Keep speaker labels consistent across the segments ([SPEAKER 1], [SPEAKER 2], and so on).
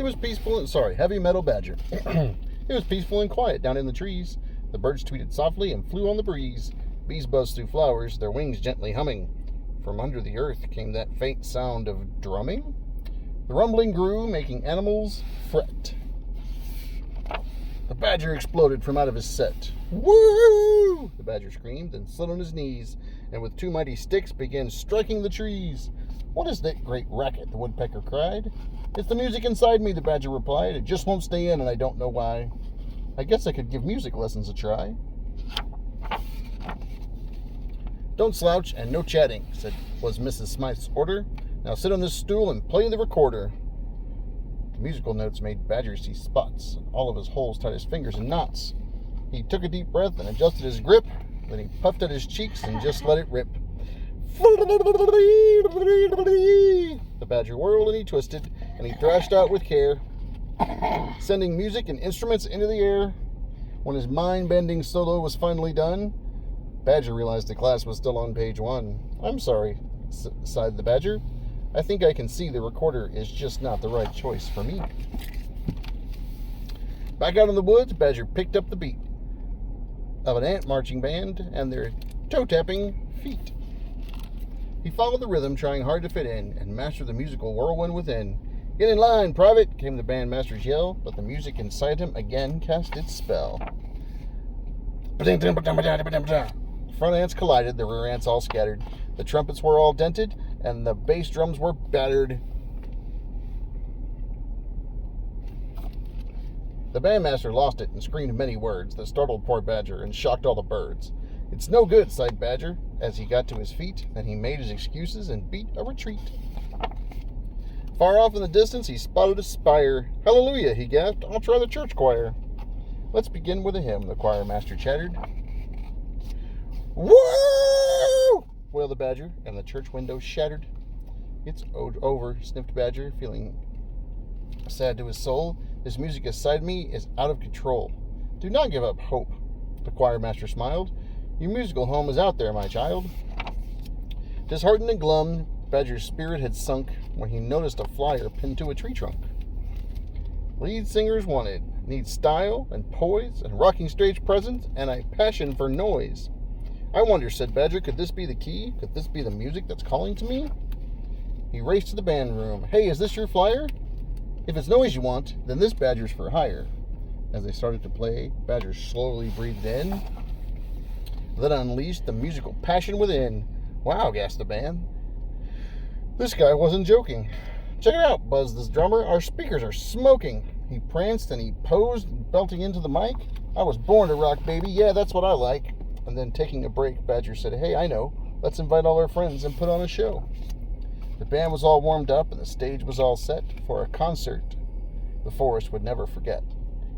[SPEAKER 1] It was heavy metal badger. It was peaceful and quiet down in the trees. The birds tweeted softly and flew on the breeze. Bees buzzed through flowers, their wings gently humming. From under the earth came that faint sound of drumming. The rumbling grew, making animals fret. The badger exploded from out of his set. Woo! The badger screamed and slid on his knees, and with two mighty sticks began striking the trees. What is that great racket? The woodpecker cried. It's the music inside me, the badger replied. It just won't stay in, and I don't know why. I guess I could give music lessons a try. Don't slouch and no chatting, was Mrs. Smythe's order. Now sit on this stool and play the recorder. The musical notes made Badger see spots, and all of his holes tied his fingers in knots. He took a deep breath and adjusted his grip. Then he puffed at his cheeks and just let it rip. The badger whirled and he twisted, and he thrashed out with care, sending music and instruments into the air. When his mind-bending solo was finally done, Badger realized the class was still on page 1. I'm sorry, sighed the badger. I think I can see the recorder is just not the right choice for me. Back out in the woods, Badger picked up the beat of an ant marching band and their toe-tapping feet. He followed the rhythm, trying hard to fit in, and mastered the musical whirlwind within. Get in line, private, came the bandmaster's yell, but the music inside him again cast its spell. Front ants collided, the rear ants all scattered. The trumpets were all dented, and the bass drums were battered. The bandmaster lost it and screamed many words that startled poor Badger and shocked all the birds. It's no good, sighed Badger, as he got to his feet. Then he made his excuses and beat a retreat. Far off in the distance, he spotted a spire. Hallelujah, he gasped. I'll try the church choir. Let's begin with a hymn, the choir master chattered. Woo! Wailed the badger, and the church window shattered. It's over, sniffed Badger, feeling sad to his soul. This music inside me is out of control. Do not give up hope, the choir master smiled. Your musical home is out there, my child. Disheartened and glum, Badger's spirit had sunk when he noticed a flyer pinned to a tree trunk. Lead singers wanted, need style and poise and rocking stage presence and a passion for noise. I wonder, said Badger, could this be the key? Could this be the music that's calling to me? He raced to the band room. Hey, is this your flyer? If it's noise you want, then this Badger's for hire. As they started to play, Badger slowly breathed in, then unleashed the musical passion within. Wow, gasped the band. This guy wasn't joking. Check it out, buzzed the drummer. Our speakers are smoking. He pranced and he posed, belting into the mic. I was born to rock, baby. Yeah, that's what I like. And then taking a break, Badger said, hey, I know. Let's invite all our friends and put on a show. The band was all warmed up and the stage was all set for a concert the forest would never forget.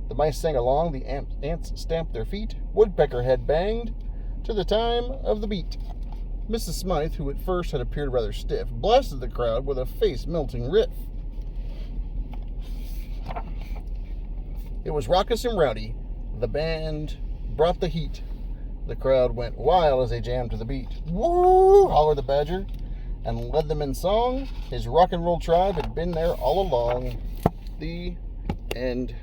[SPEAKER 1] The mice sang along, the ants stamped their feet, woodpecker head banged to the time of the beat. Mrs. Smythe, who at first had appeared rather stiff, blasted the crowd with a face-melting riff. It was raucous and rowdy. The band brought the heat. The crowd went wild as they jammed to the beat. Woo! Hollered the badger and led them in song. His rock and roll tribe had been there all along. The end.